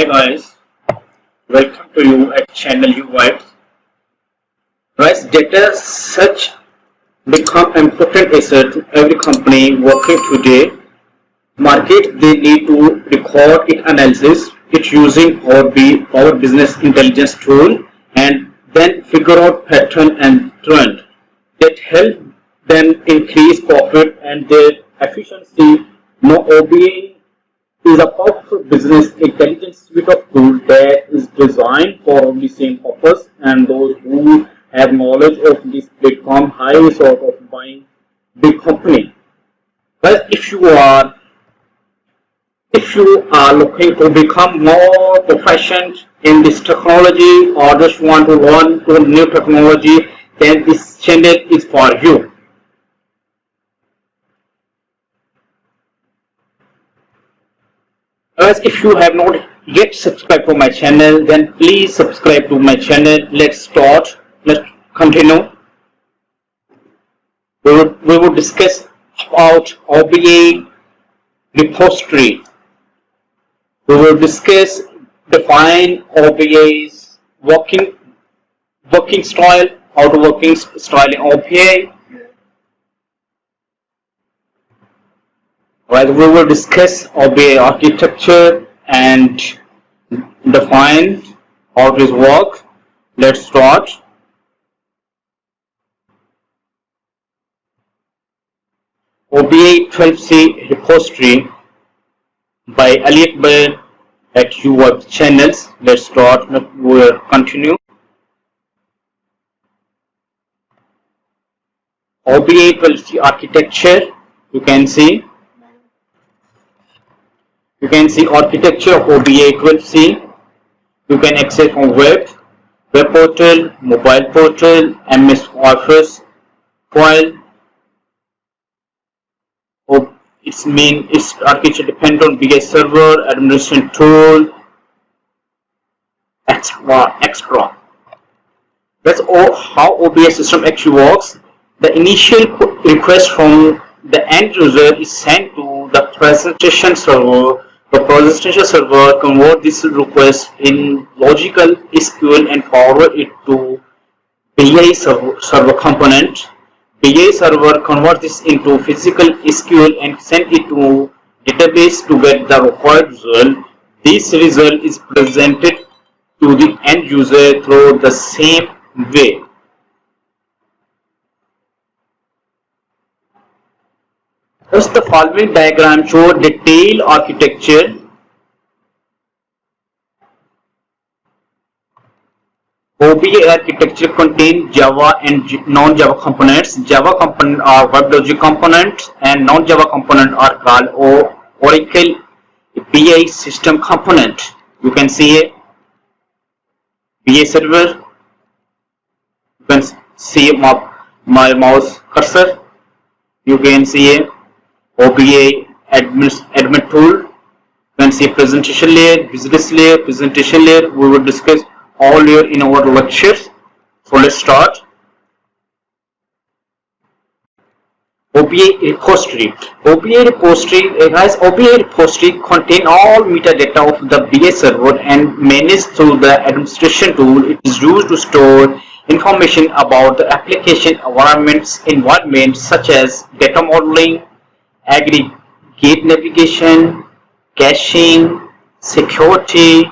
Hi guys, welcome to you at channel UI. Guys, data such become important asset to every company working today. Market they need to record it analysis it using Power Business Intelligence tool and then figure out pattern and trend that help them increase profit and their efficiency. No OBA is a powerful business intelligence suite of tools that is designed for the same purpose, and those who have knowledge of this platform highly sort of buying big company. But if you are looking to become more proficient in this technology or just want to learn to new technology, then this channel is for you. As if you have not yet subscribed to my channel, then please subscribe to my channel. Let's start. Let's continue. We will discuss about OBA repository. We will discuss define OBA's working style, how to working style in OBA. Right, we will discuss OBA architecture and define how it works. Let's start. OBA 12c repository by Ali Akbar at your channels. Let's start. We will continue. OBA 12c architecture. You can see architecture of OBA 12c. You can access from web portal, mobile portal, MS Office file. Its architecture depends on BI server, administration tool, extra. That's all how OBA system actually works. The initial request from the end user is sent to the presentation server. The presentation server converts this request in logical SQL and forward it to BI server component. BI server converts this into physical SQL and send it to database to get the required result. This result is presented to the end user through the same way. Thus, the following diagram shows detailed architecture. OBA architecture contains Java and non-Java components. Java components are WebLogic components and non-Java components are called Oracle BI system component. You can see a BI server. You can see my mouse cursor. You can see a OBA admin tool. You can see presentation layer, business layer, presentation layer. We will discuss all layer in our lectures. So let's start. OBA repository. OBA repository contains all metadata of the BI server and managed through the administration tool. It is used to store information about the application environment such as data modeling, aggregate navigation, caching, security,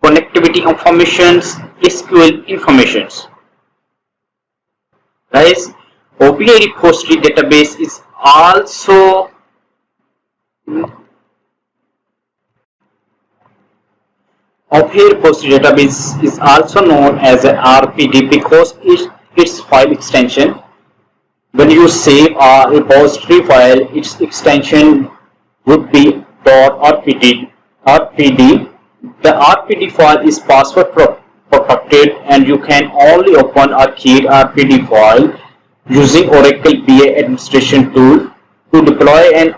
connectivity informations, SQL informations. Guys, OBA repository database is also known as a RPD because its file extension. When you save a repository file, its extension would be .rpd. The RPD file is password protected and you can only open a keyed RPD file using Oracle BI administration tool. To deploy an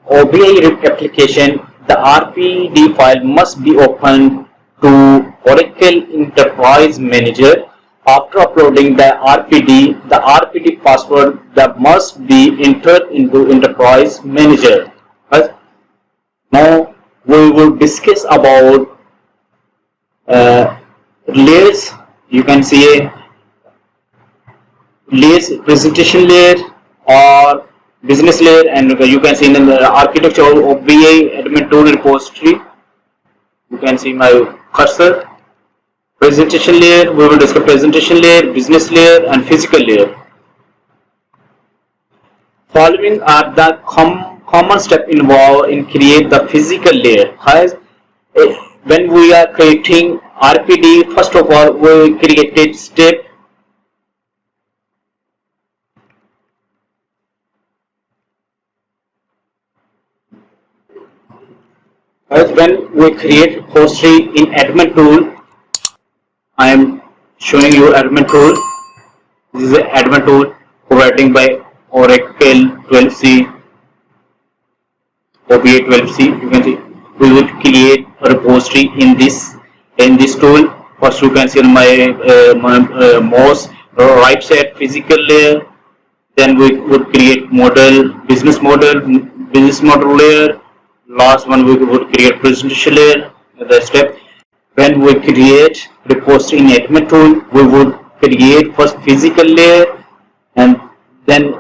OBA application, the RPD file must be opened to Oracle Enterprise Manager. After uploading the RPD password that must be entered into Enterprise Manager. Now we will discuss about layers. You can see a layers, presentation layer or business layer, and you can see in the architecture of BI admin tool repository. You can see my cursor. Presentation layer, we will discuss presentation layer, business layer, and physical layer. Following are the common steps involved in create the physical layer. When we are creating RPD, first of all, we created step. As when we create repository in admin tool, I am showing you admin tool. This is the admin tool providing by Oracle 12c, OBA 12c. You can see we will create a repository in this tool. First, you can see on my mouse right side physical layer. Then we would create model, business model layer. Last one we would create presentation layer. The step when we create repository in admin tool, we would create first physical layer, and then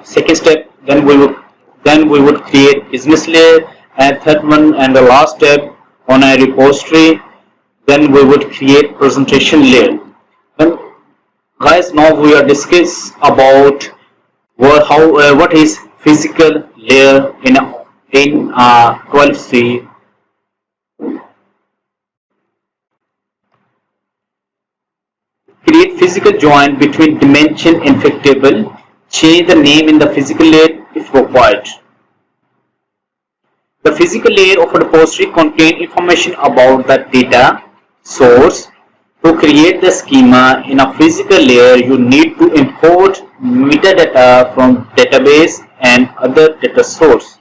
second step, then we would create business layer, and third one and the last step on a repository, then we would create presentation layer. Then guys, now we are discuss about what is physical layer in 12c. Create physical join between dimension and fact table. Change the name in the physical layer if required. The physical layer of a repository contains information about the data source. To create the schema in a physical layer, you need to import metadata from database and other data source.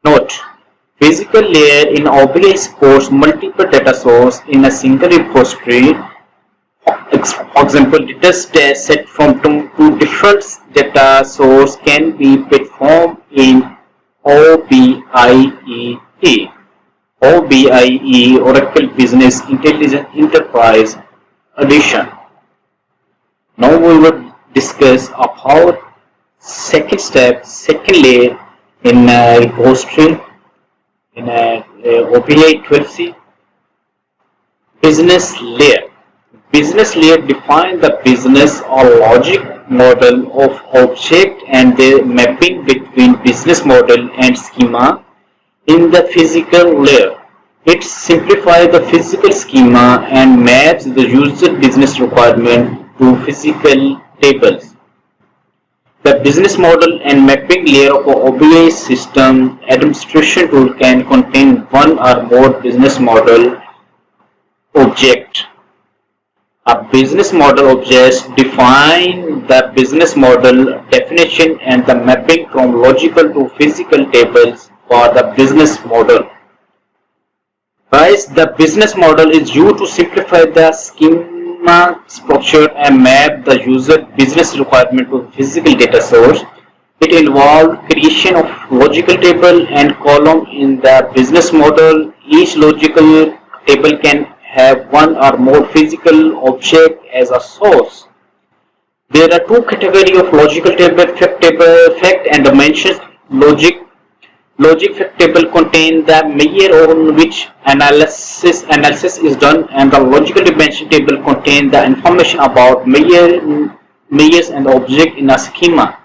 Note: physical layer in OBI supports multiple data sources in a single repository. For example, data set from two different data sources can be performed in OBIEE. OBIE, Oracle Business Intelligence Enterprise Edition. Now we will discuss about second layer in a repository in a OBI 12c. Business layer. Business layer defines the business or logic model of object and the mapping between business model and schema in the physical layer. It simplifies the physical schema and maps the user business requirement to physical tables. The business model and mapping layer of an OBI system administration tool can contain one or more business model objects. A business model object defines the business model definition and the mapping from logical to physical tables for the business model. Guys, the business model is used to simplify the schema structure and map the user business requirement to physical data source. It involves creation of logical table and column in the business model. Each logical table can have one or more physical object as a source. There are two categories of logical table: fact and dimensions. Logic fact table contain the measure on which analysis is done, and the logical dimension table contain the information about measures and object in a schema.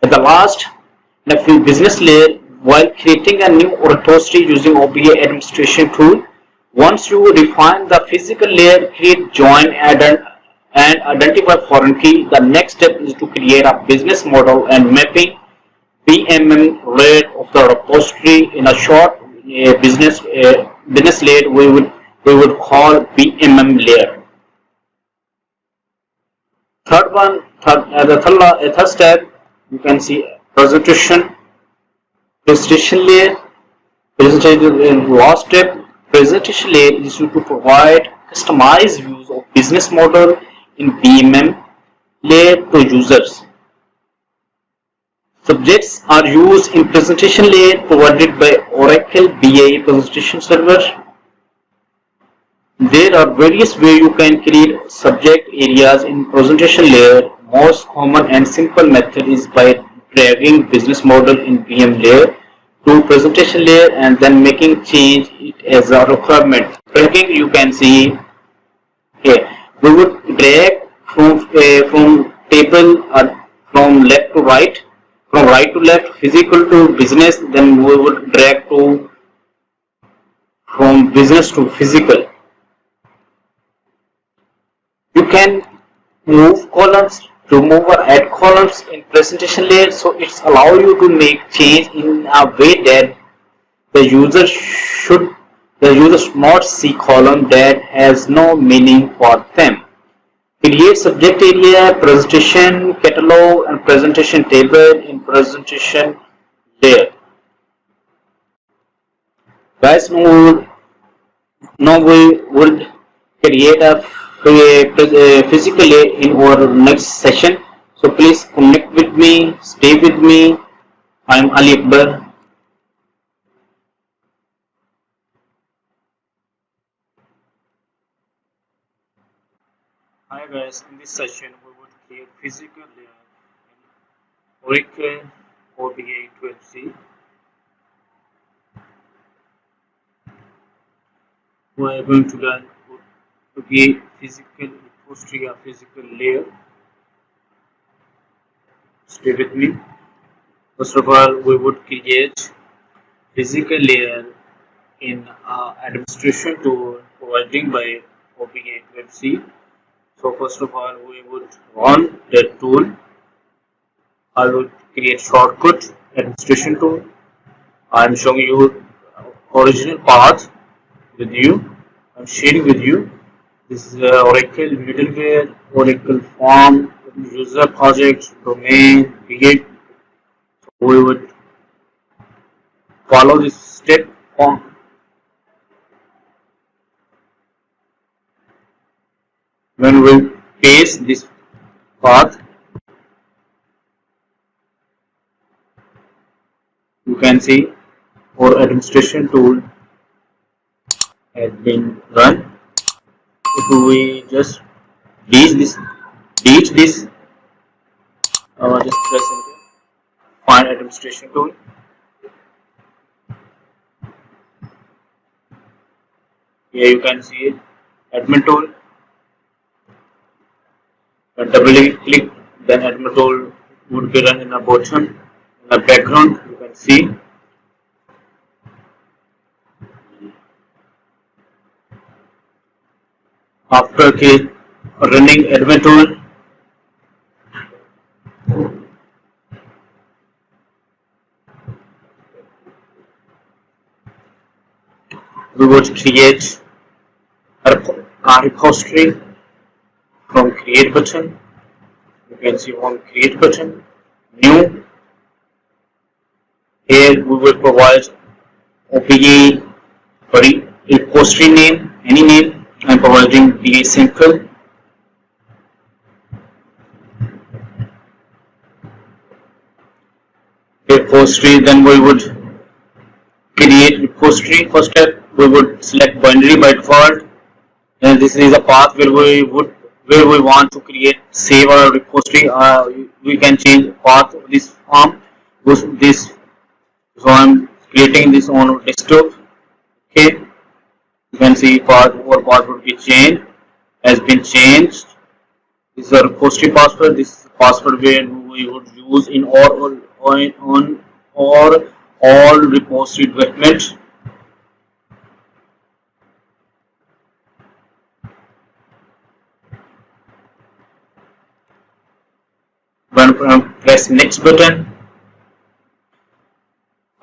At the last, the business layer, while creating a new repository using OBI administration tool, once you define the physical layer, create join and identify foreign key, the next step is to create a business model and mapping BMM layer of the repository. In a short business layer we would call BMM layer. Third step, you can see presentation layer. Last step, presentation layer is used to provide customized views of business model in BMM layer to users. Subjects are used in presentation layer provided by Oracle BI Presentation Server. There are various ways you can create subject areas in presentation layer. Most common and simple method is by dragging business model in PM layer to presentation layer and then making change it as a requirement. Dragging, you can see here. We would drag from table or from left to right, from right to left, physical to business. Then we would drag to from business to physical. You can move columns, remove or add columns in presentation layer, so it's allow you to make change in a way that the user should the user should not see column that has no meaning for them. Create subject area, presentation catalog and presentation table in presentation layer. Guys, now we would create a physically in our next session. So please connect with me, stay with me. I am Ali Akbar. Hi guys, in this session we would create physical layer in Oracle ODA 12c. We are going to learn to create physical repository or physical layer. Stay with me. First of all, we would create physical layer in administration tool provided by OPA 12c. So first of all, we would run that tool. I would create shortcut administration tool. I am showing you original path with you. I'm sharing with you. This is Oracle middleware, Oracle form, user project, domain, create. So we would follow this step on. When we paste this path, you can see our administration tool has been run. If we just delete this, just press enter. Find administration tool. Here you can see it, admin tool. Double click, then admin tool would be run in the bottom. In the background, you can see. After running admin tool, we would create a repository from create button. You can see one create button, new. Here we will provide OPA repository name, any name. I am providing BA simple. Repository, then we would create repository. First step, we would select binary by default, and this is a path where we want to create save our repository. We can change path of this form. So I'm creating this on desktop. Okay, you can see path or path would be changed, has been changed. This is a repository password. This is the password where we would use in all repository development. When press next button,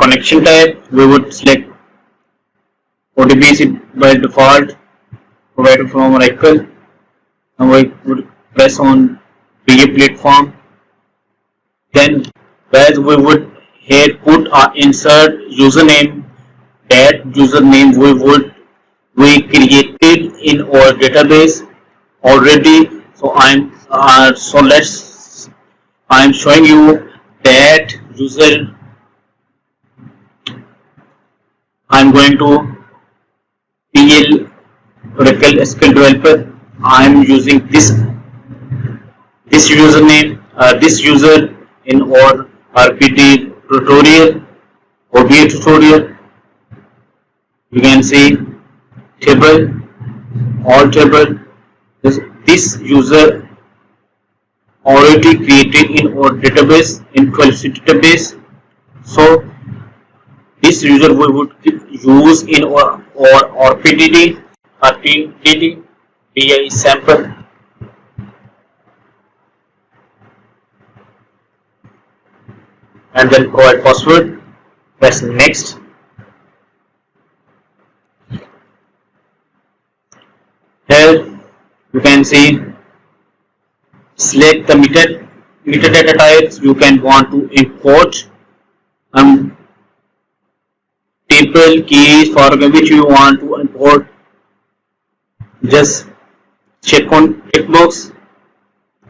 connection type, we would select ODBC by default provided from Oracle, and we would press on BA platform. Then where we would here put our insert username. That username we created in our database already. So I'm showing you that user, I'm going to PL Oracle SQL Developer. I'm using this username, this user in our RPT tutorial, ODA tutorial. You can see table, all table. This user already created in our database, in 12c database. So this user we would use in our RPTD, RPTD, BI sample, and then provide password. Press next. Here you can see select the metadata types you can want to import, table keys for which you want to import. Just check on checkbox,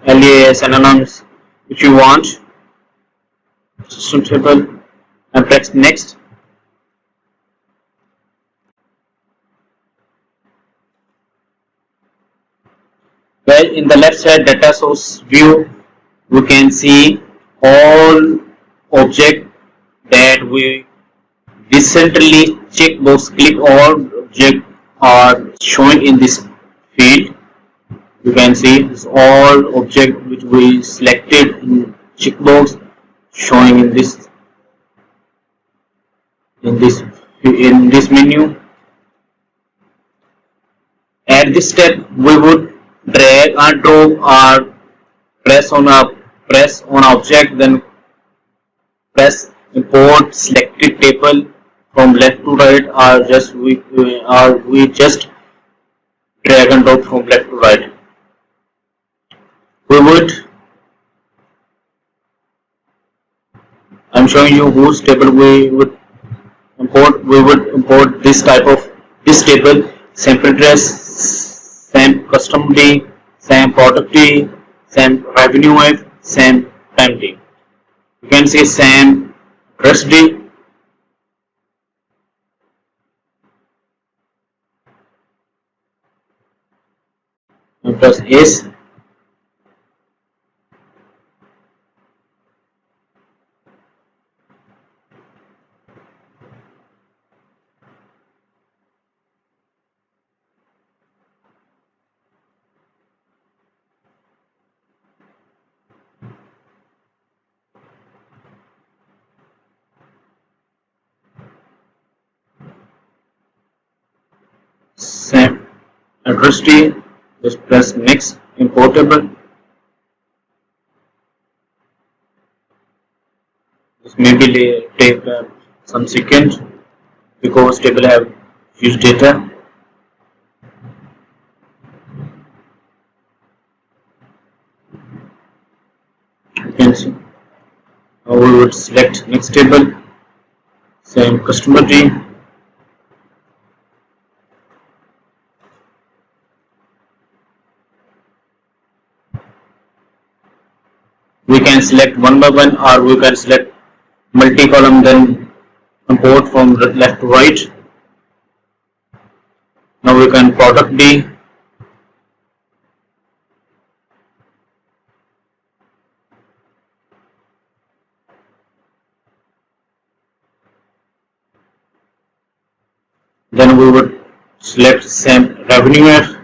alias synonyms which you want, system table, and press next. Well, in the left side data source view, we can see all object that we recently checkbox click all object are showing in this field. You can see this all object which we selected in checkbox showing in this menu. At this step, we would drag and drop or press on object, then press import selected table from left to right, or we just drag and drop from left to right. I'm showing you whose table we would import. We would import this table: sample dress, same custom D, same product D, same revenue F, same time D. You can see same dress D. And press S. Same address D. Just press next. Importable. This maybe take some second because table have huge data. You can see. Now we would select next table. Same customer D. We can select one by one, or we can select multi-column, then import from left to right. Now we can product D. Then we would select same revenue F.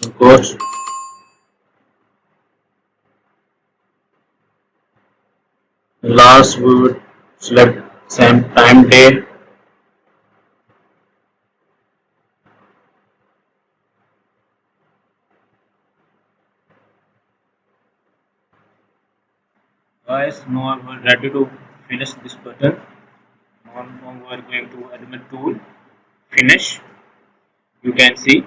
Import. Last we would select same time day. Guys, now we are ready to finish this button. Now we are going to element tool, finish. You can see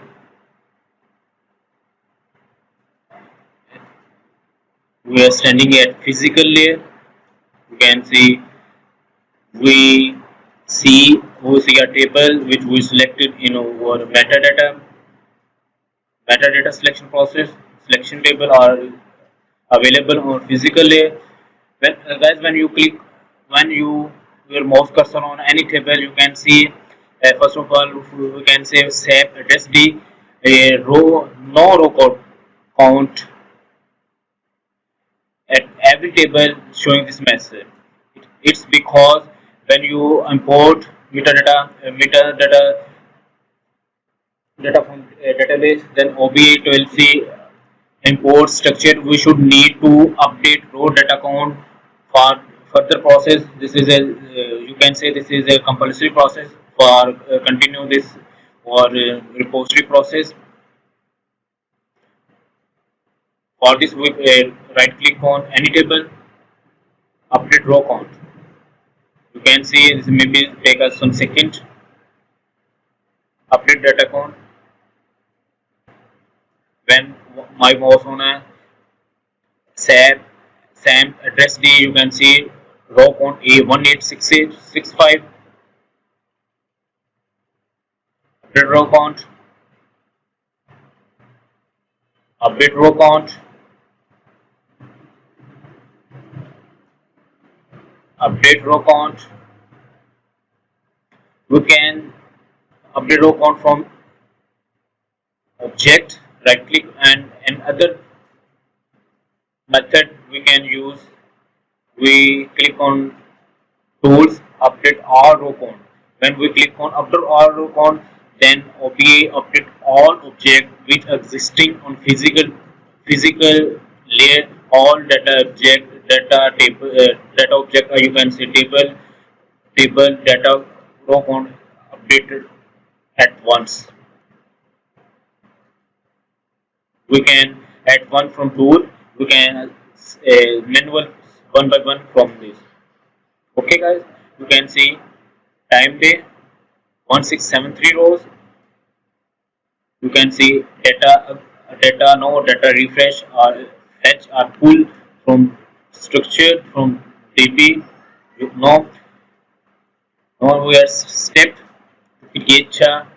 we are standing at physical layer. You can see we see a table which we selected in our metadata selection process. selection table are available on physical layer. When guys, when you your mouse cursor on any table, you can see first of all we can say SAP address D, a row no row count at every table showing this message. It's because when you import metadata data from a database, then OB8 will see import structure. We should need to update row data count for further process. This is a you can say this is a compulsory process for continue this or repository process. For this, we right click on any table, update row count. You can see this maybe take us some second. Update data count. When my mouse on a SAP SAM address D, you can see row count A186865. Update row count. Update row count. Update row count. We can update row count from object, right click, and another method we can use. We click on tools, update all row count. When we click on update all row count, then OPA update all object which existing on physical layer, all data object, data table, data object, or you can say table data row count updated at once. We can add one from tool. We can manual one by one from this. Okay, guys, you can see time day 1673 rows. You can see data no data refresh or fetch or pull from structure from DB. You know, now we are step to create a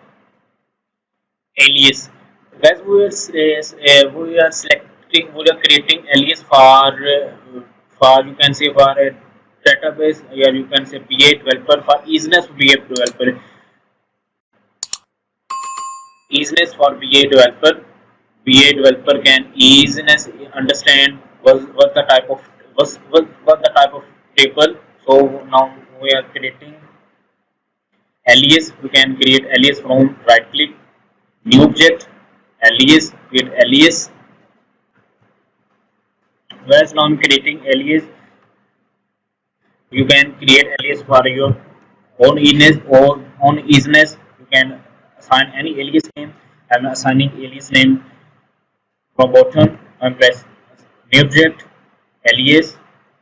alias. Guys, we are selecting, we are creating alias for you can say for a database, or you can say BA developer for easiness BA developer. Easiness for BA developer. BA developer can easiness understand what the type of what the type of table. So now we are creating alias. We can create alias from right click, new object, alias, create alias. Whereas now I'm creating alias, you can create alias for your own easiness or own easiness. You can assign any alias name. I'm assigning alias name from bottom. I'm press new object, alias.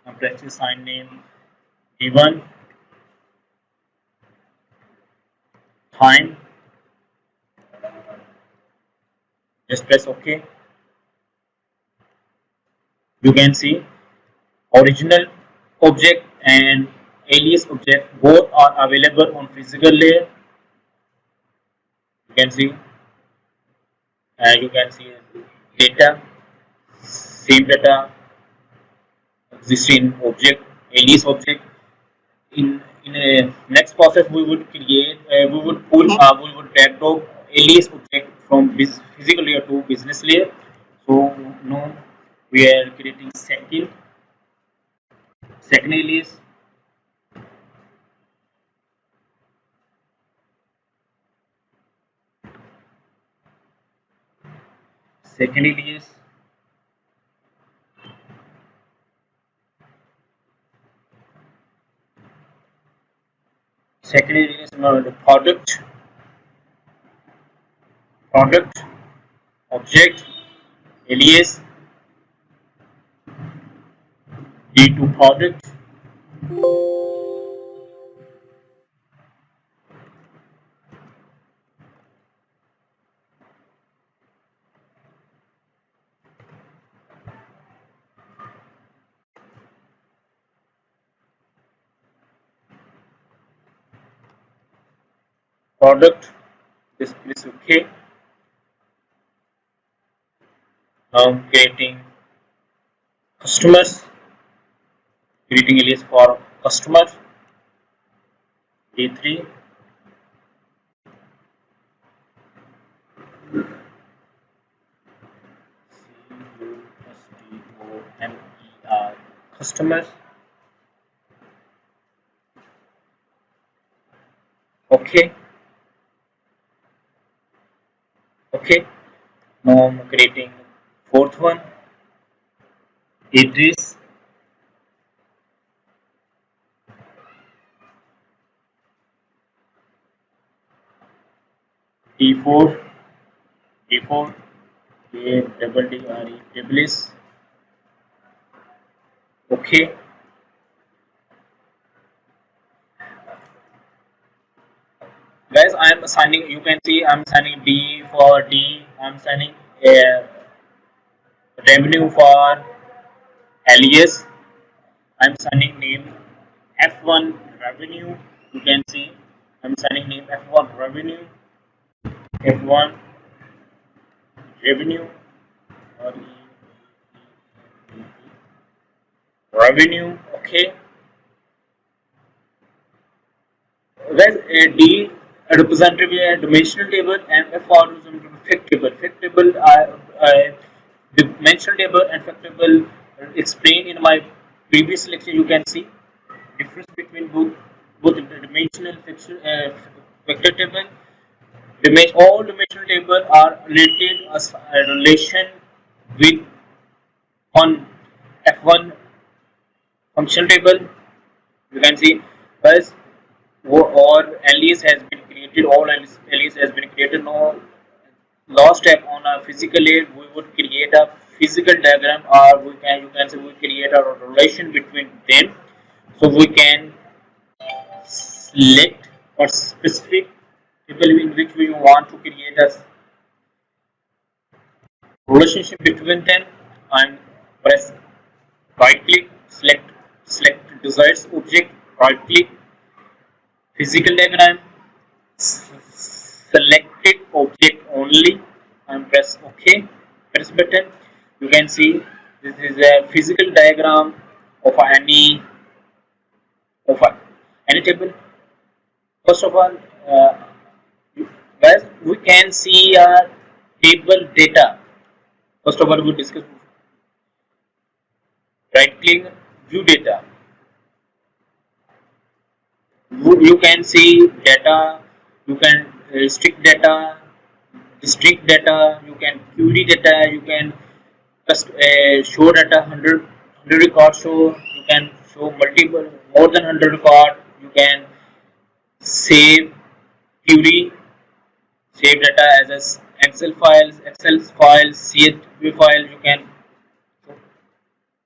I'm pressing assign name D1, time. Just press OK. You can see original object and alias object both are available on physical layer. You can see data, same data existing object, alias object. In a next process, we would create, we would pull, we would drag the alias object from physical layer to business layer. So now we are creating second alias. Second alias. Second alias the product object alias D2 product. Product. This is okay. Now I'm creating customers, creating alias for customers. D3 customer, customers. Okay, okay. Now I'm creating fourth one, Idris. D4, D4, A double D R E double S. Okay, guys, I am assigning. You can see I'm assigning D for D. I'm assigning revenue for alias. I'm assigning name F1 revenue. You can see I'm assigning name F1 revenue. F1 revenue or revenue. Okay, guys, D representative a dimensional table and F for fact table. Fact table, dimensional table and fact table explained in my previous lecture. You can see difference between both the dimensional vector table. All dimensional table are related as a relation with on F1 function table. You can see, guys, or alias has been created. All alias has been created. Now, last step on a physical layer, we would create a physical diagram, or you can say we create a relation between them. So we can select a specific table in which we want to create a relationship between them, and press right click, select desired object, right click, physical diagram, selected object only, and press OK. Press button. You can see this is a physical diagram of any table. First of all, guys, we can see table data. First of all, we discuss right click, view data. You can see data, you can restrict data, district data, you can query data, you can just show data 100 record show, you can show multiple more than 100 record, you can save query, save data as Excel files, CSV file,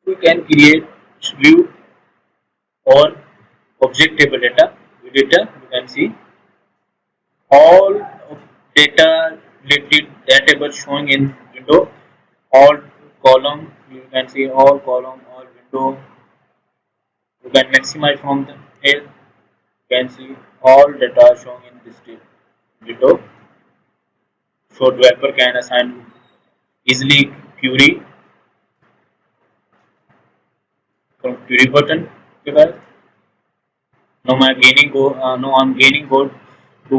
you can create view or object table data, you can see all of data related that table showing in window, all column, you can see all column, all window, you can maximize from the here, you can see all data showing in this window, so developer can assign easily query from query button. Okay guys, now I'm gaining code to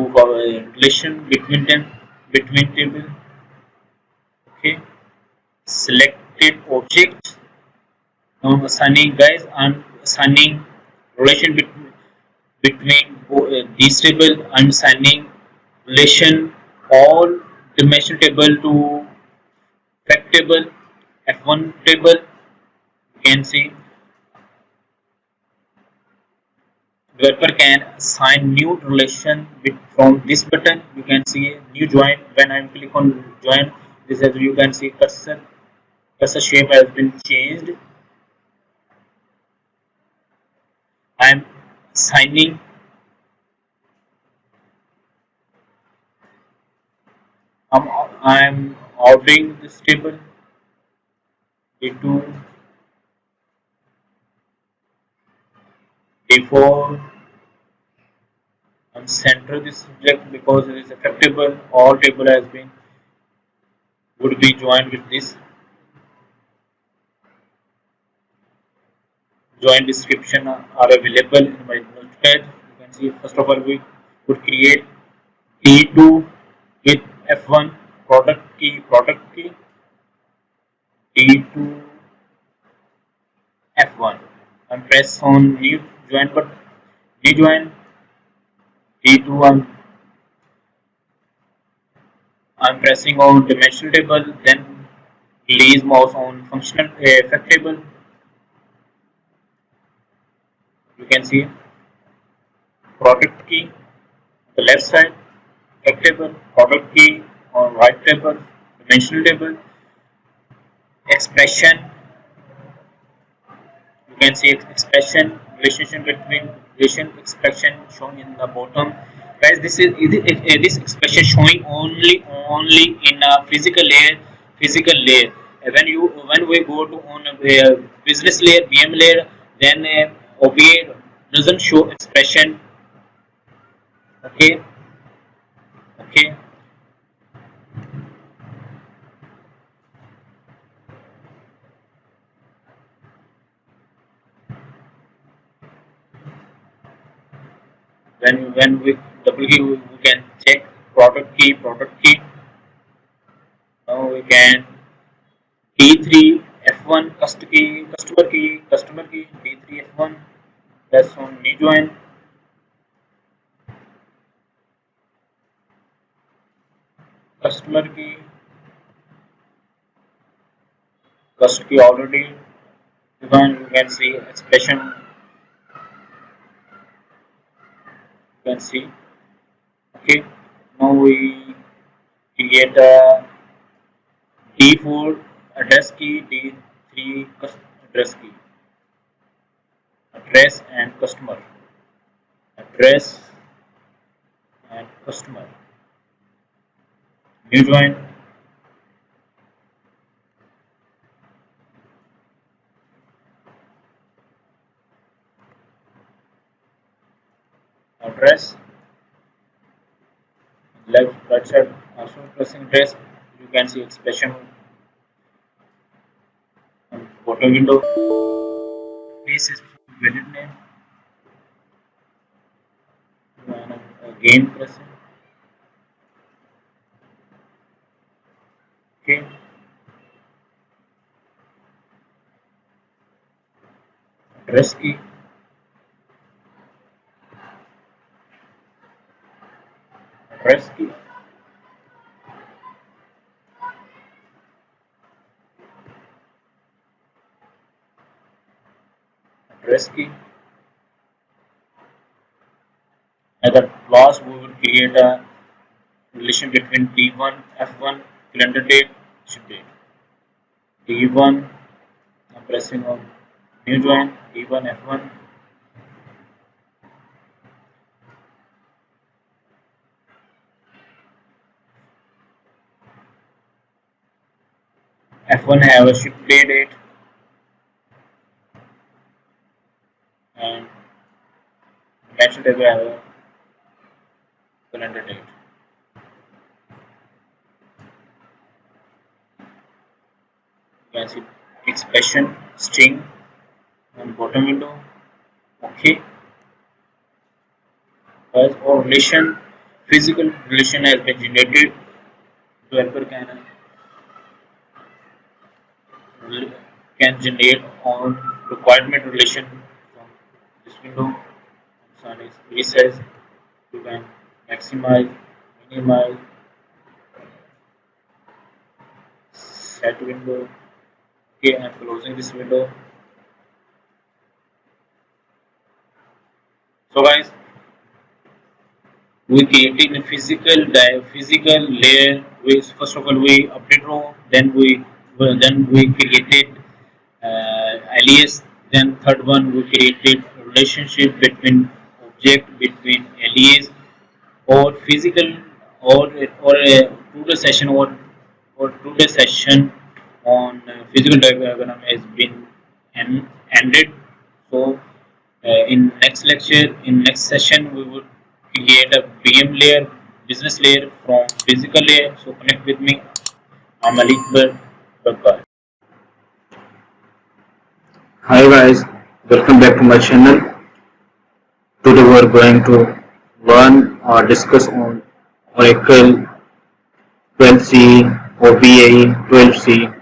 relation between them, between table. Okay, selected object. Now I'm assigning, guys, I'm assigning relation between these table. I'm assigning relation all dimension table to fact table, F1 table. You can see developer can assign new relation from this button. You can see new join. When I click on join, this as you can see cursor shape has been changed. I am assigning I'm ordering this table D2, D4, and center this subject because it is effectable. All table has been would be joined with this. joint description are available in my notepad. You can see first of all we would create D2 with F1 product key D2 F1 and press on new join button rejoin D2 I'm pressing on dimensional table then release mouse on functional effect table. You can see product key on the left side, effect table, product key on right table, dimensional table, expression. You can see expression relationship between relation expression shown in the bottom. Guys, this expression showing only in a physical layer. When we go to on a business layer, BM layer, then OBA doesn't show expression. Okay, okay. When we double key, we can check product key. Now we can D3 F1 customer key D3 F1. That's on new join. Customer key already defined. You can see expression. You can see. Okay. Now we create a D4 address key, D3 address key, address and customer, address and customer. New join. Address left right side also pressing address. You can see expression on bottom window. This is valid name. And again pressing. Okay. Address key. Address key. Address key. At the last, we will create a relation between D1 F1 calendar date ship date. D1. I'm pressing on new join. D1 F1. F1 have a ship date and mention table have a calendar date. You can see expression string on bottom window. Okay. As or relation, physical relation has been generated. Developer can generate on requirement relation from this window. Sun is resize. You can maximize, minimize, set window. Okay, I'm closing this window. So guys, we created a physical layer. First of all we update row, then we created alias. Then third one we created relationship between object between alias or physical or today session or today session on physical diagram has been ended. So in next session we would create a BM layer, business layer from physical layer. So connect with me. I'm Malik. Bye bye. Hi guys, Welcome back to my channel. Today we are going to learn or discuss on Oracle 12c, OBA 12c,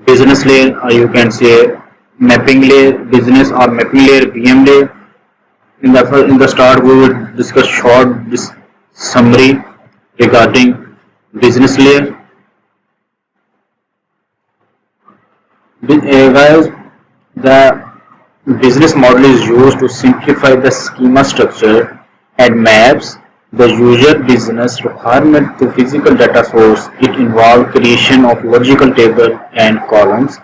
business layer, or you can say mapping layer, business or mapping layer, BM layer. In the start, we will discuss short summary regarding business layer. Guys, the business model is used to simplify the schema structure and maps the user business requirement to physical data source. It involves creation of logical table and columns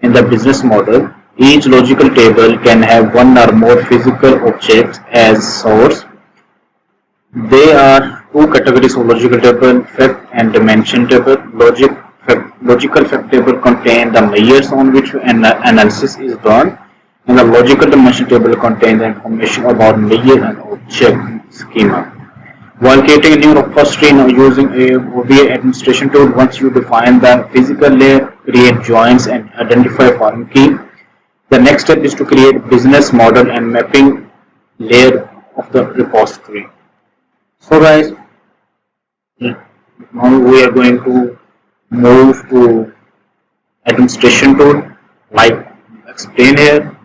in the business model. Each logical table can have one or more physical objects as source. There are two categories of logical table: fact and dimension table. Logical fact table contain the measures on which an analysis is done, and the logical dimension table contains the information about measure and object schema. While creating a new repository using a OBA administration tool, once you define the physical layer, create joins and identify foreign key, the next step is to create business model and mapping layer of the repository. So guys, now we are going to move to administration tool like explain here.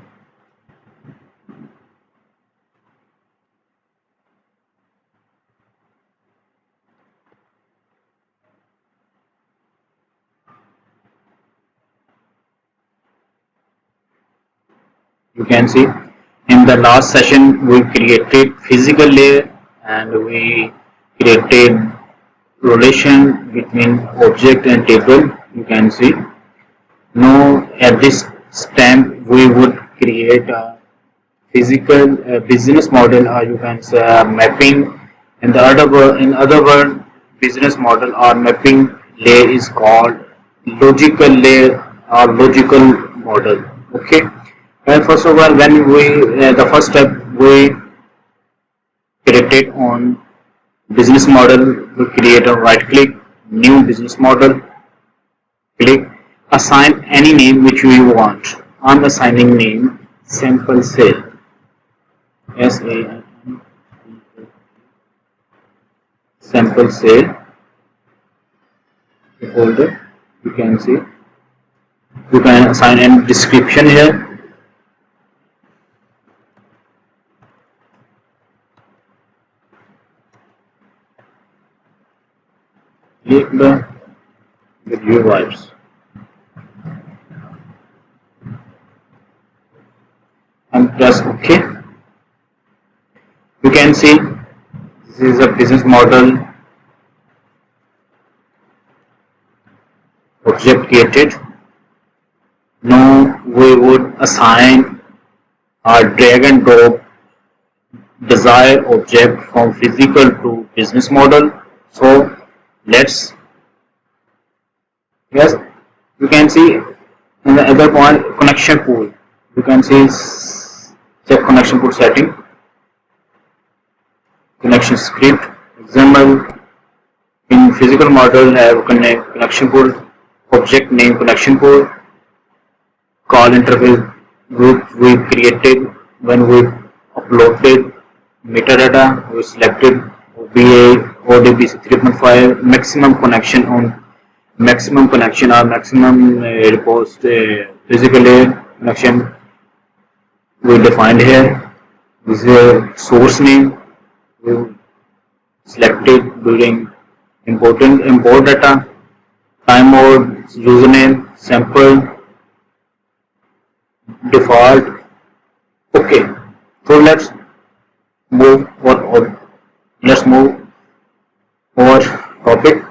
You can see in the last session we created physical layer and we created relation between object and table. You can see now at this stamp we would create a physical business model, or you can say mapping. In other word, business model or mapping layer is called logical layer or logical model. Okay, and first of all, when we the first step we created on business model, we create a right click, new business model, click assign any name which we want. I'm assigning name sample sale, SAM, sample sale folder. You can see you can assign any description here. Click the video vibes and press OK. You can see this is a business model object created. Now we would assign our drag and drop desired object from physical to business model. So let's, yes, you can see in the other point connection pool. You can see check connection pool setting, connection script. Example, in physical model have connection pool, object name connection pool, call interface group we created when we uploaded metadata. We selected OBA ODBC 3.5 maximum connection on maximum connection or maximum repost physical layer connection we defined here. This is a source name we selected during import data, time mode, username, sample, default. Okay, so let's move over topic.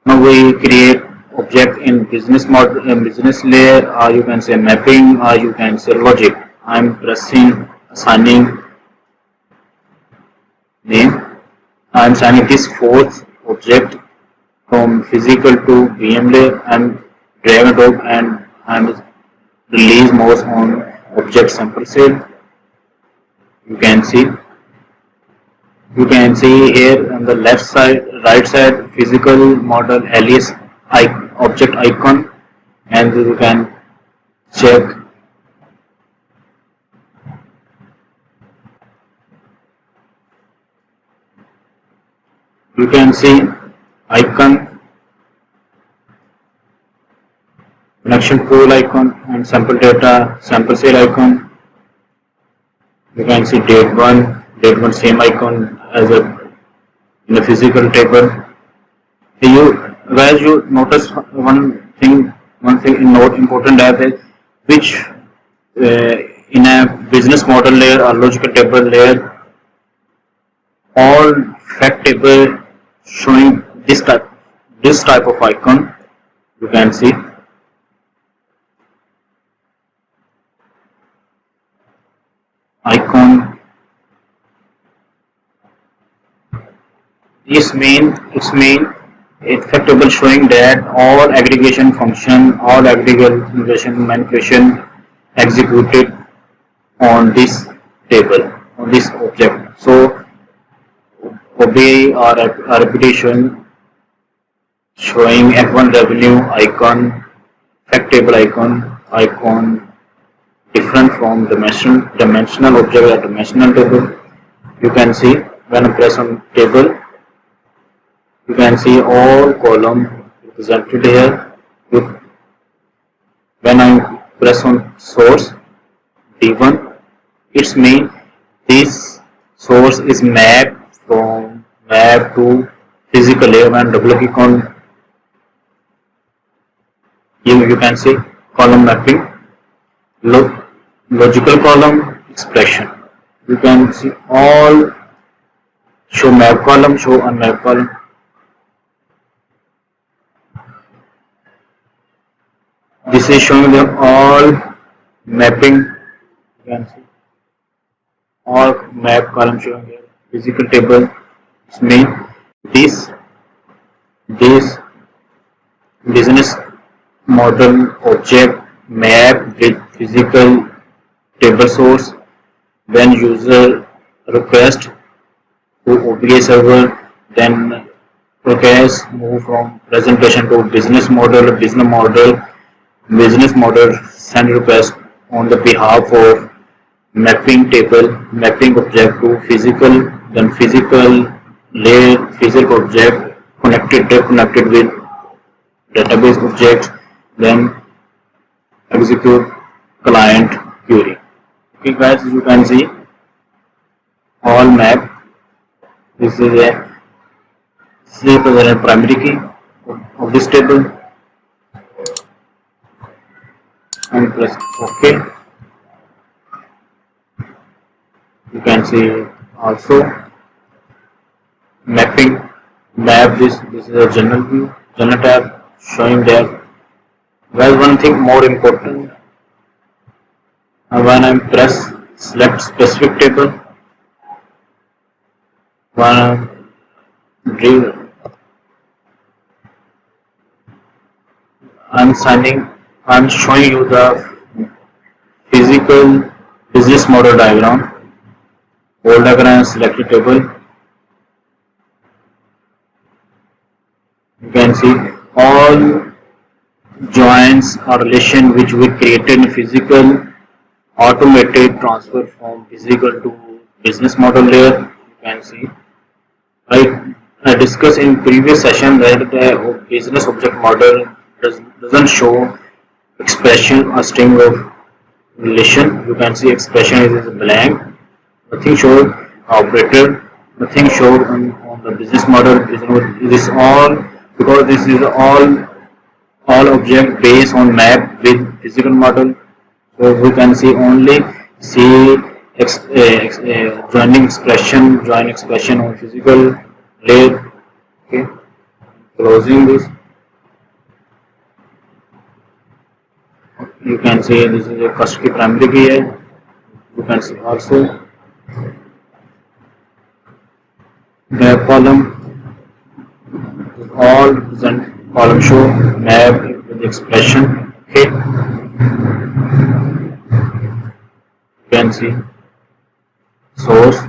Now we create object in business model, in business layer, or you can say mapping, or you can say logic. I'm pressing assigning name. I'm assigning this fourth object from physical to VM layer and drag and drop, and I'm release mouse on object sample sale. You can see here on the left side, right side, physical model alias object icon, and you can check can see icon, connection pool icon, and sample data, sample sale icon. You can see date one same icon as in a physical table. You guys, you notice one thing in note important app is which in a business model layer or logical table layer, all fact table showing this type of icon. You can see icon. Its main fact table showing that all aggregation function, all aggregation manipulation executed on this table, on this object. So OBI or a repetition showing F1 revenue icon, fact table icon different from dimensional object or dimensional table. You can see when I press on table, you can see all column represented here. When I press on source D1, it's mean this source is mapped to physical layer. When double click on you can see column mapping, logical column, expression. You can see all show map column, show unmap column. This is showing them all mapping. You can see all map column showing here. Physical table. It's mean this business model object map with physical table source. When user request to OBA server, then request move from presentation to business model. Business model send request on the behalf of mapping table, mapping object to physical, then physical layer, physical object connected with database object, then execute client query. Okay guys, you can see all map. This is the primary key of this table, and press OK. You can see also mapping map. This is a general view, general tab showing that. Well, one thing more important, when I press select specific table, when I'm showing you the physical business model diagram. Old diagram, selected table. You can see all joins or relation which we created in physical automated transfer from physical to business model layer. You can see I discussed in previous session that the business object model doesn't show expression or string of relation. You can see expression is blank, nothing showed operator, nothing showed on the business model. This all because this is all object based on map with physical model. So we can see only join expression on physical layer. Okay, closing this. You can see this is a first key primary key here. You can see also map column. All present column show map with expression. Okay. You can see source,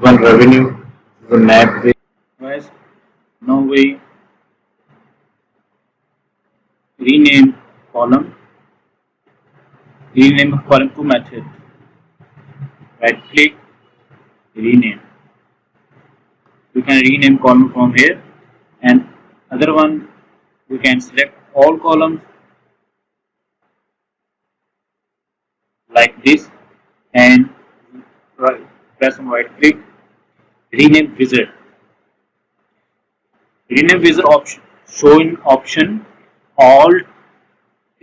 one revenue, the map. Guys, now we rename column to method. Right click, rename. we can rename column from here, and other one we can select all columns like this, and press on right click, rename wizard. Rename wizard option, showing option all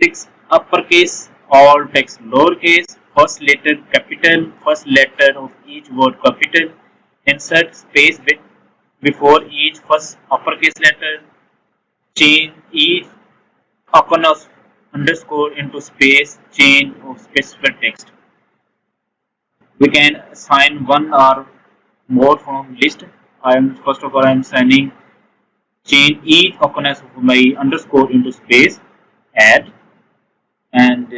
text uppercase, all text lowercase, first letter capital, first letter of each word capital, insert space before each first uppercase letter, change each icon of underscore into space, change of specified text. We can assign one or more from list. I am first of all I am assigning change each occurrence of my underscore into space, add, and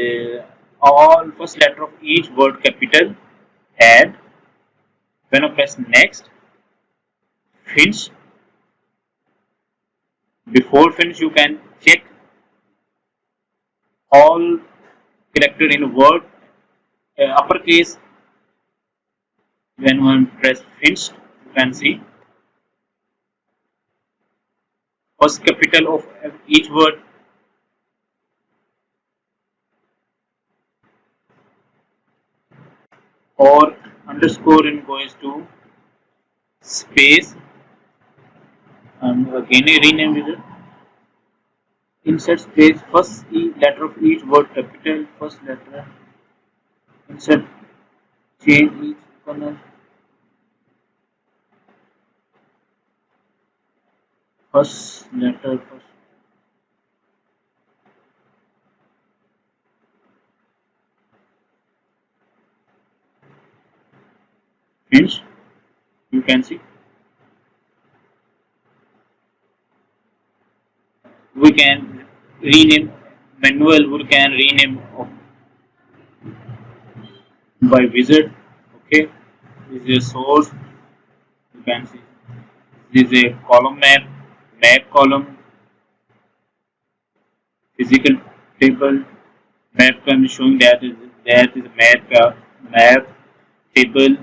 all first letter of each word capital, add. When I press next, finish. Before finish, you can check all character in word uppercase. When one press finish, you can see first capital of each word, or underscore in goes to space, and again a rename is insert space, first letter of each word capital, first letter, insert, change each corner, first letter, first. Finish. You can see. We can rename manual. We can rename by wizard. Okay. This is a source. You can see. This is a column map. Map column. Physical table. Map can be showing that is map table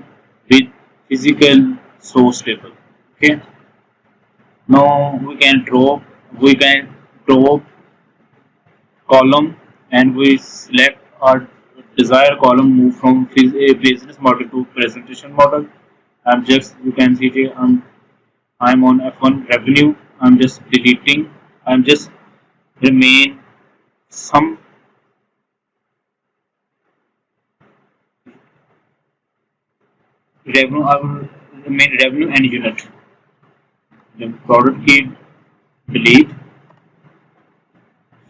with physical source table. Okay. Now we can drop column, and we select our desired column, move from a business model to presentation model. I'm just, you can see here, I'm on F1 revenue. I'm just deleting, I'm just remain some revenue. I will remain revenue and unit. Then product key, delete,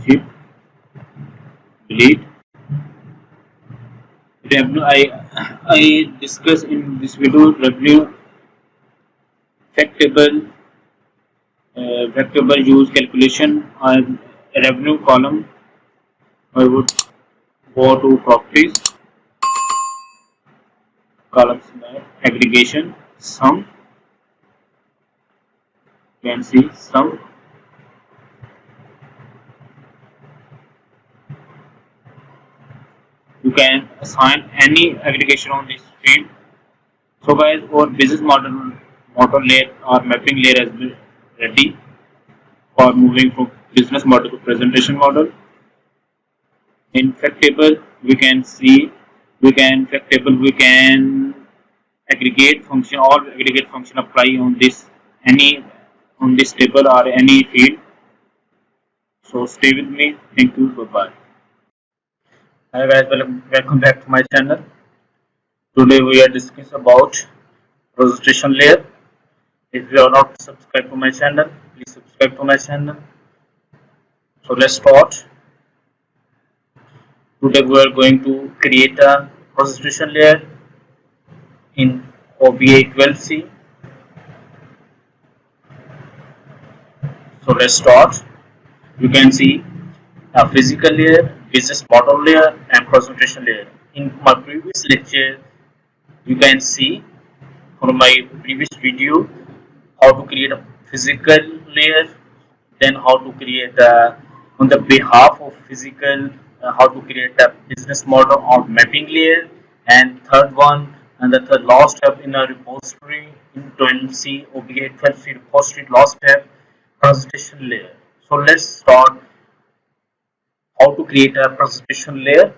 shift, delete. Revenue, I discuss in this video revenue fact table, vector use calculation, and revenue column. I would go to properties, columns, aggregation, sum. You can see sum. You can assign any aggregation on this field. So guys, our business model layer or mapping layer has been ready for moving from business model to presentation model. In fact table, we can see, we can aggregate function, all aggregate function apply on this on this table or any field. So stay with me. Thank you. Bye bye. Hi guys, welcome back to my channel. Today we are discussing about presentation layer. If you are not subscribed to my channel, please subscribe to my channel. So let's start. Today we are going to create a presentation layer in OBA 12C. So let's start. You can see a physical layer, business model layer, and presentation layer. In my previous lecture, you can see from my previous video how to create a physical layer, then how to create on the behalf of physical, how to create a business model or mapping layer, and third one And that's the last step in a repository in 12C OBA 12C repository. Last step, presentation layer. So let's start how to create a presentation layer.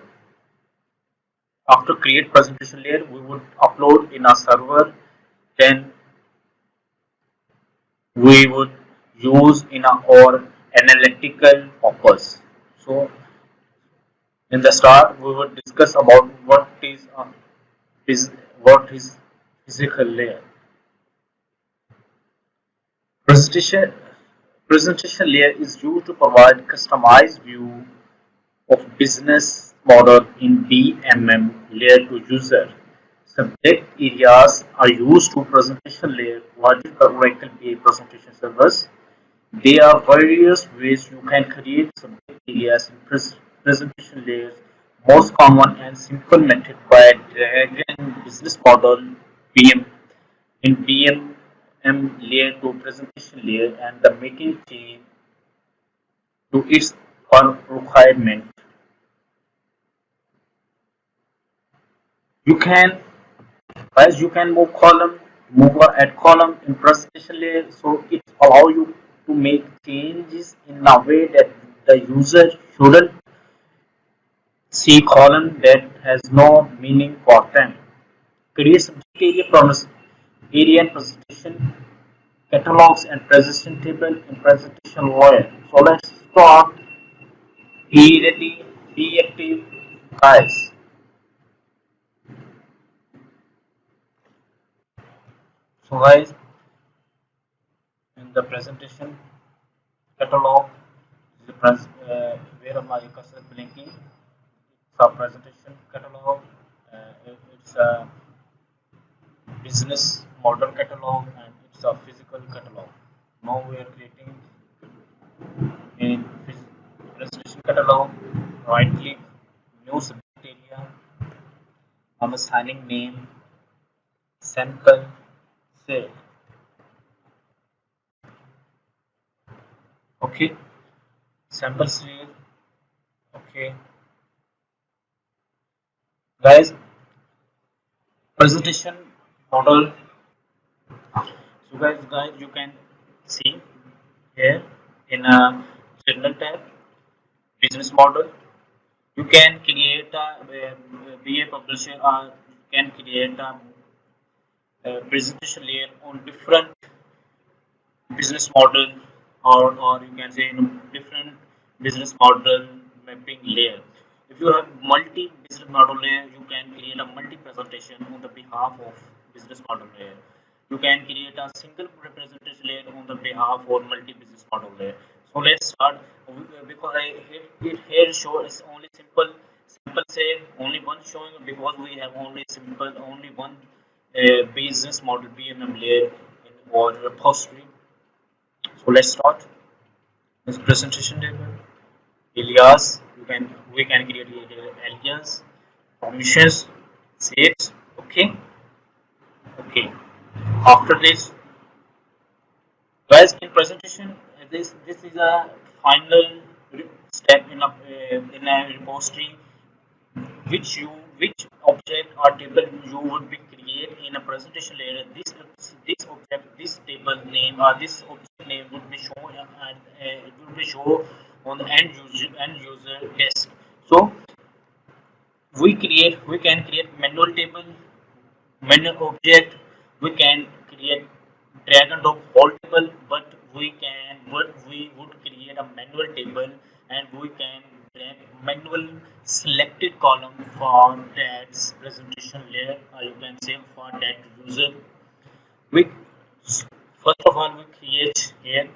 After create presentation layer, we would upload in a server. Then we would use in a or analytical purpose. So in the start, we would discuss about is what is physical layer. Presentation presentation layer is used to provide customized view of business model in BMM layer to user. Subject areas are used to presentation layer provided by Oracle BA presentation servers. There are various ways you can create subject areas in presentation layers. Most common and simple method by dragging business model BM in BMM layer to presentation layer and the making change to its requirement. You can Guys, you can move or add column in presentation layer, so it allow you to make changes in a way that the user shouldn't see column that has no meaning for them. Create subject area promise area and presentation catalogs and presentation table in presentation layer. So let's start reactive guys. So guys, in the presentation catalog where my cursor is blinking. It's a presentation catalog. It's a business model catalog and it's a physical catalog. Now we are creating a presentation catalog. Right click, new subject area. I'm assigning name sample say. Okay, sample say. Okay, guys, presentation model. So guys, you can see here in a general tab, business model. You can create be a publisher or you can create a presentation layer on different business model or you can say different business model mapping layer. If you have multi business model layer, you can create a multi presentation on the behalf of business model layer. You can create a single representation layer on the behalf of multi business model layer. So let's start because it here shows only simple say only one showing because we have only one business model BMM layer in our repository. So let's start this presentation table. Alias, we can create alias, permissions, saves. Okay, okay. After this, guys, in presentation, this is a final step in a repository which object or table you would be create in a presentation layer. This object, this table name or this object name would be shown and it will be shown on the end user desk. So we can create manual table, manual object. We can create drag and drop whole table, but we would create a manual table and we can drag manual selected column for that presentation layer or you can say for that user. We first of all we create here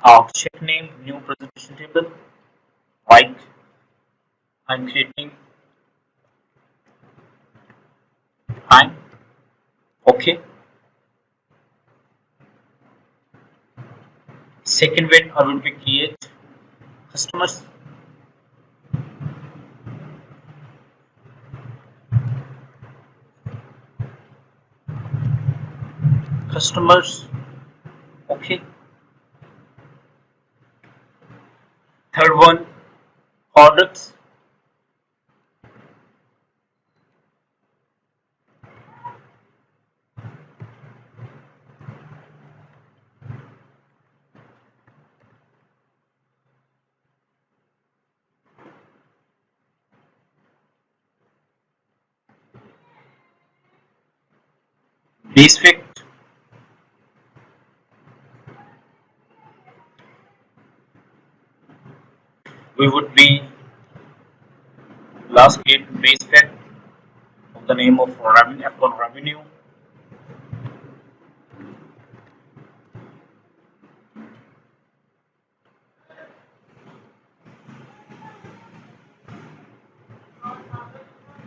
object name new presentation table. Right, I'm creating time. Okay, second way I will be create customers. Customers. Okay, third one products. base fit, we would be last create base fit of the name of revenue upon revenue.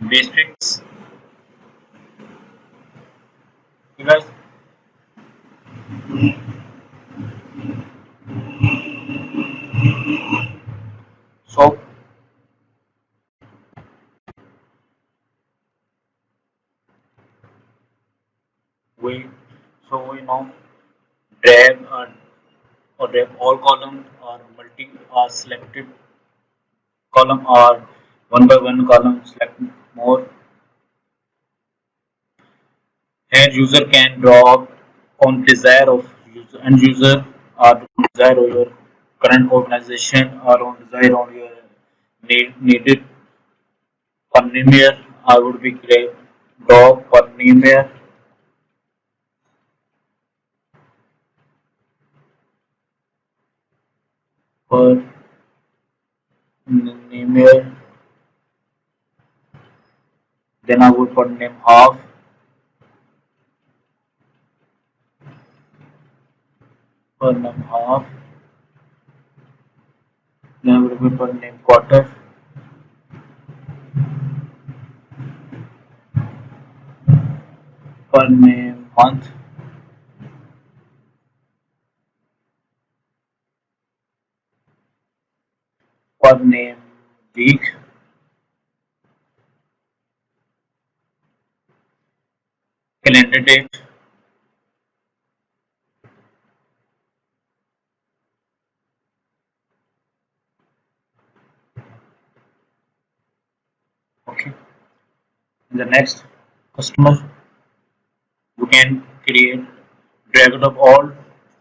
Base fix. You guys, so we we now drag or drag all columns or multi or selected column or one by one column select more. Here user can drop on desire of user end user or on desire of your current organization or on desire on your needed per name here. I would be create drop per name here per name here. Then I would put name half per name half. Then I would be per name quarter per name month per name week. Calendar date. Okay. In the next customer, we can create drag it of all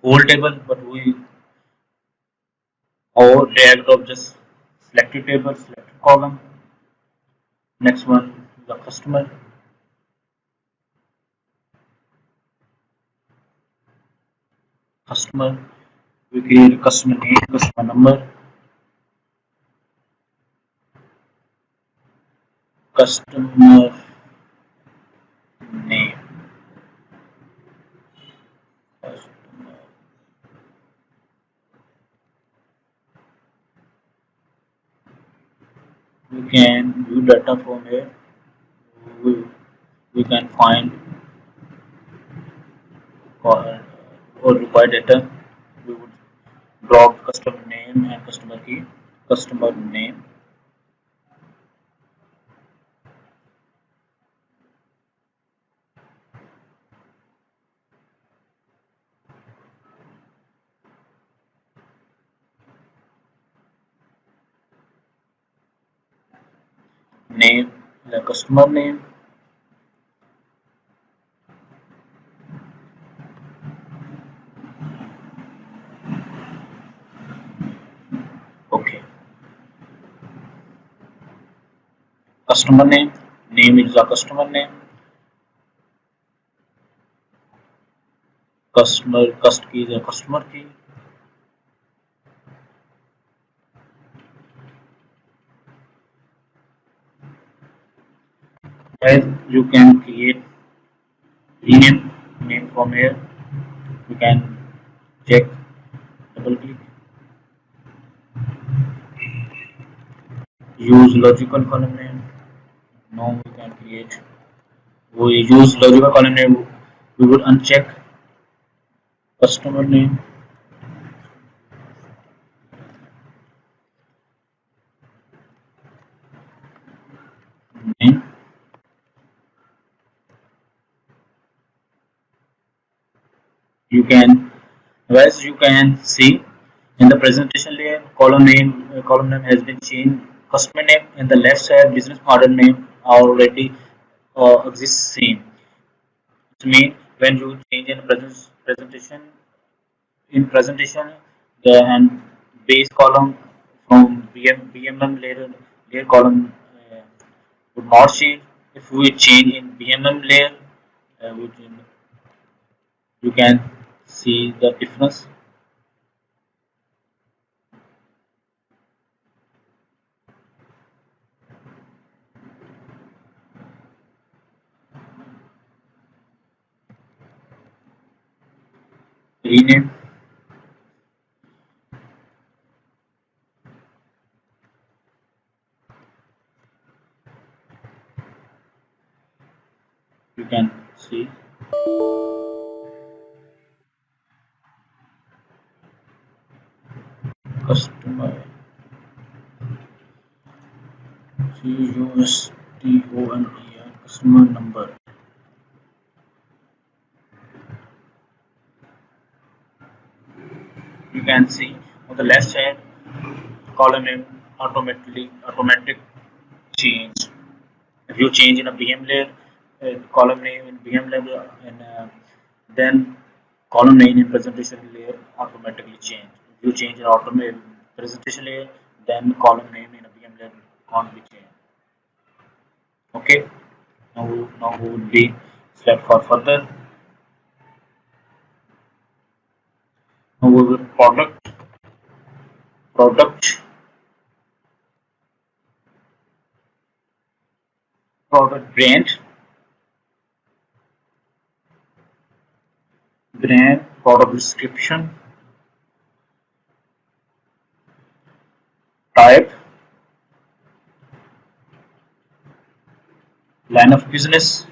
whole table, but we or drag it of just selected table, selected column. Next one, the customer. We create a customer name, customer number, customer name. Customer. We can view data from here. We, we can find or, or require data. We would drop customer name and customer key. Customer name, the customer name. Okay, customer name is the customer name. Cust key is a customer key. As you can create rename name from here. You can check, double click, use logical column name. Now we can create. We use logical column name. We would uncheck customer name. You can, as you can see in the presentation layer, column name has been changed. Customer name in the left side, business model name already exists same. It means when you change in presentation, in presentation, the and base column from BMM layer column would not change. If we change in BMM layer, would change. You can see the difference. Rename. You can see customer CUSTONER customer number. You can see on the left side column name automatic change. If you change in a BM layer, column name in BM layer, and then column name in presentation layer automatically change. If you change in automated presentation layer, then column name in a BM layer can't be changed. Okay. Now we will be select for further. Now we will product product brand product description type line of business.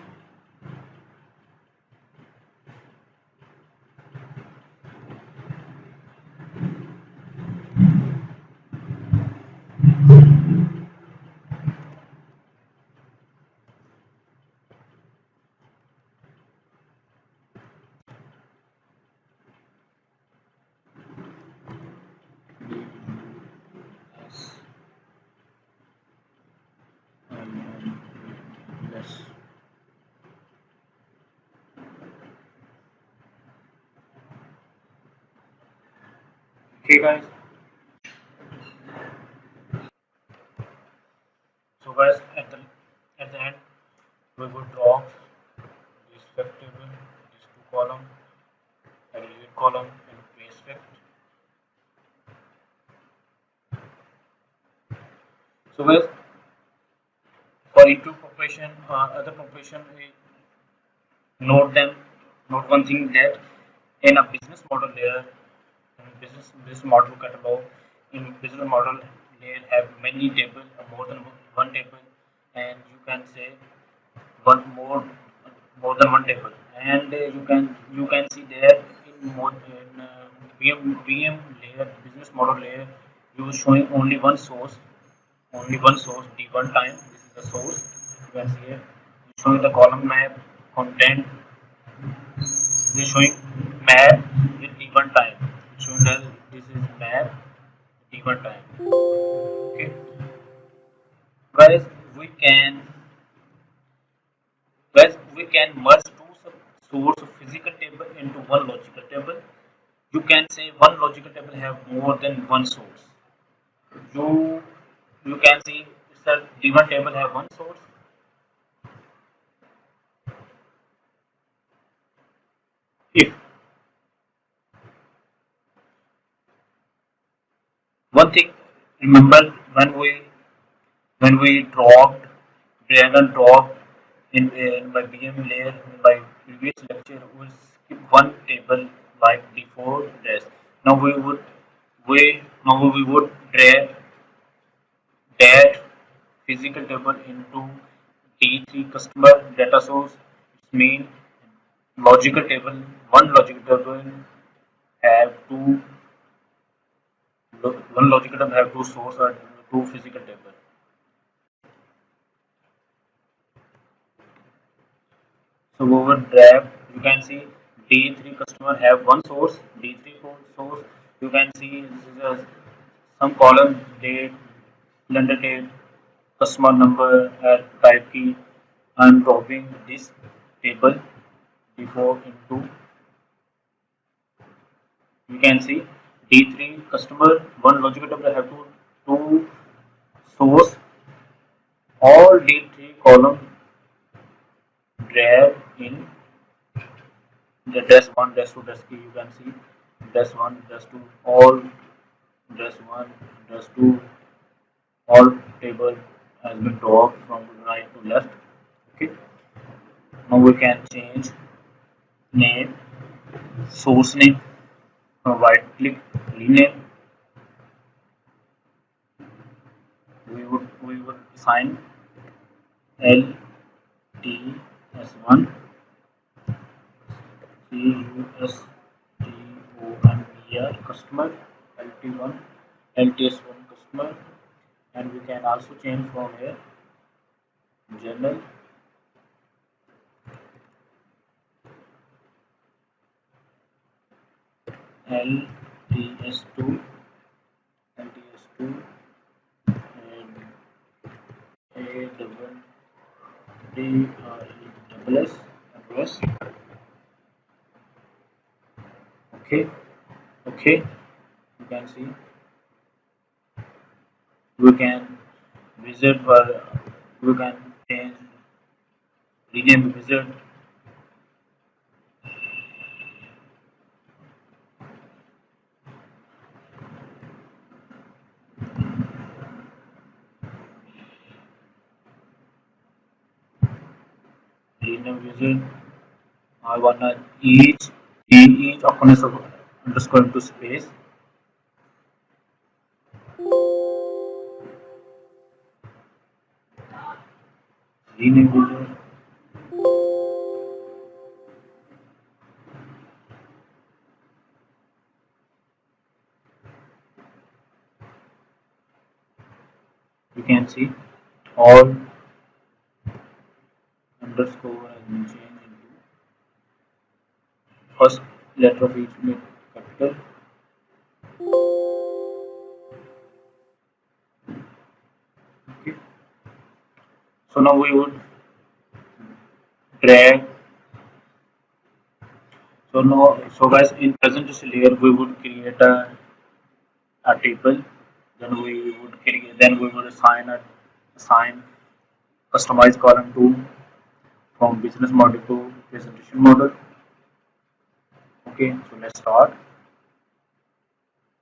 Yes. Okay, guys. So, guys, at the end, we will draw this fact table, these two column, a lead column, and base fact. So, guys, for into preparation, other preparation, note them. Note one thing that in a business model layer, in business model catalog, in business model layer have many tables, more than one table, and you can say one more than one table, and you can see there in more in VM layer, business model layer, you is showing only one source d1 time. This is the source. You can see here showing the column map content. This is showing map with d1 time. It's showing that this is map d1 time. Okay, guys, we can we can merge two source of physical table into one logical table. You can say one logical table have more than one source. You you can see it's a given table have one source. If one thing, remember when we dropped drag and drop in my BM layer in my previous lecture, we skip one table like before this. Now we would drag that physical table into D3 customer data source. It means logical table, one logical table have one logical table have two source or two physical table. So over drag, you can see D3 customer have one source, D3 source. You can see this is some column date, calendar date, customer number, type key. I am dropping this table before into. You can see D3 customer one logical table have two source. All D3 column drag in the dash 1, dash 2, dash 3, you can see dash 1, dash 2, all dash 1, dash 2, all table has been dropped from right to left. Okay, now we can change name, source name, right click, rename. We would assign LTS1, CUSTOMER customer, LT1, LTS1 customer, and we can also change from here general, LTS2, LTS2, and A double D double S address. Okay, okay, you can see we can visit for we can change rename the visit. Rename visit. I wanna each opponent underscore into space. Rename visit. You can see all underscore has been changed into first letter of each capital. Okay. So now we would drag. So now, so guys, in presentation layer we would create a table. Then we would assign customize column to from business model to presentation model. Okay, so let's start.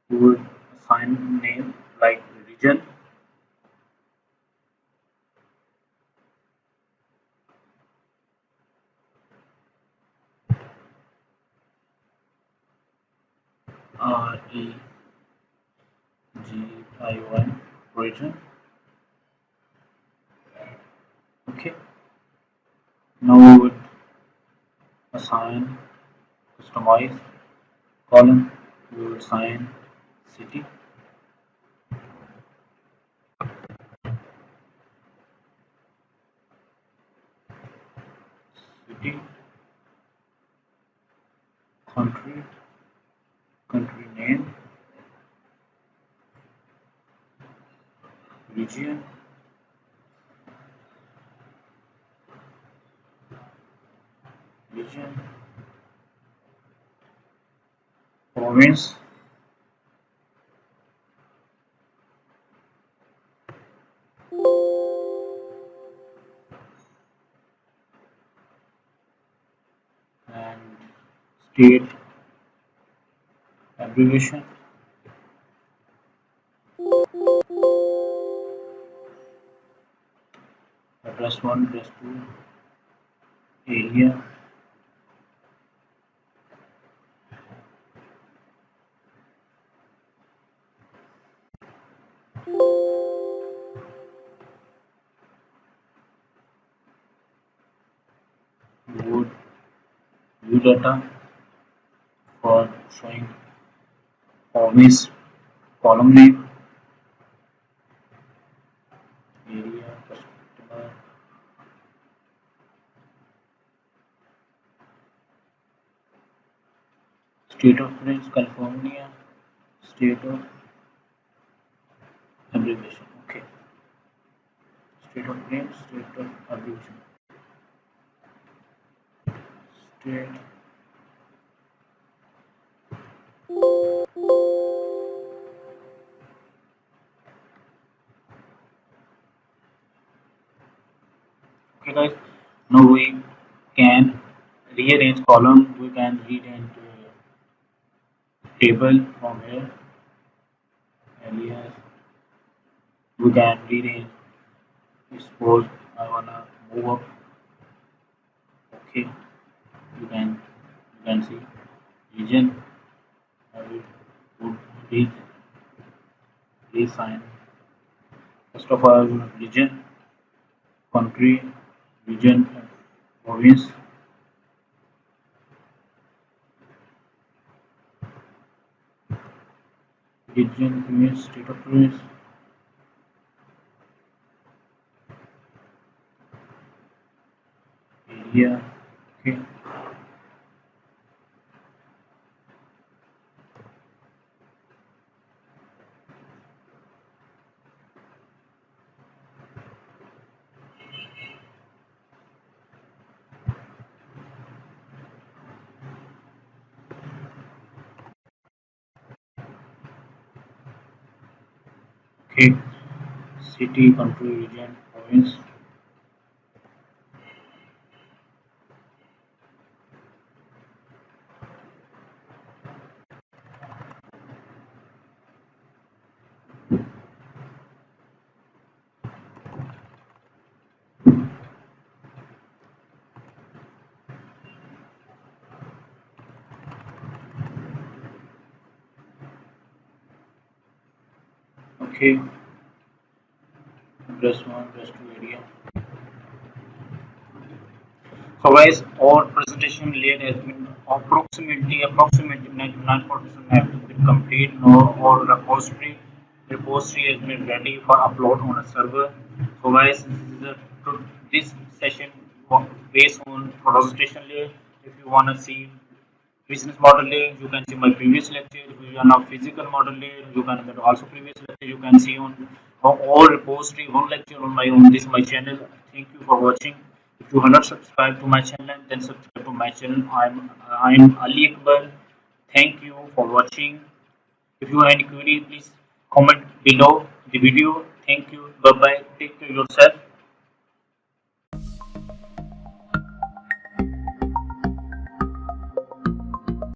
We would assign name like region, REGION region. Okay, now we would assign customize column. We would assign city, city, country, country name, region, region, province, and state abbreviation. Address 1, address 2, area, would view data for showing province, column name, area, customer, state of reference, California, state of abbreviation. Okay, state of name, state of abbreviation, state. Okay, guys. Now we can rearrange column. We can rearrange table from here. Alias. We can rearrange. Suppose I wanna move up. Okay. You can see region. I will put resign. First of all, region, country, region, province. Region, province, state of province. Area. Okay. Okay. City, country, region, province. Okay. Plus one, plus two area. So guys, our presentation layer has been approximately 99% have been complete. Now our repository has been ready for upload on a server. So guys, this session based on presentation layer. If you wanna see business model layer, you can see my previous lecture. If you are now physical model layer, you can also previous lecture. You can see on all repository one lecture on my own this my channel. Thank you for watching. If you have not subscribed to my channel, then subscribe to my channel. I'm Ali Akbar. Thank you for watching. If you have any query, please comment below the video. Thank you. Bye bye. Take care of yourself.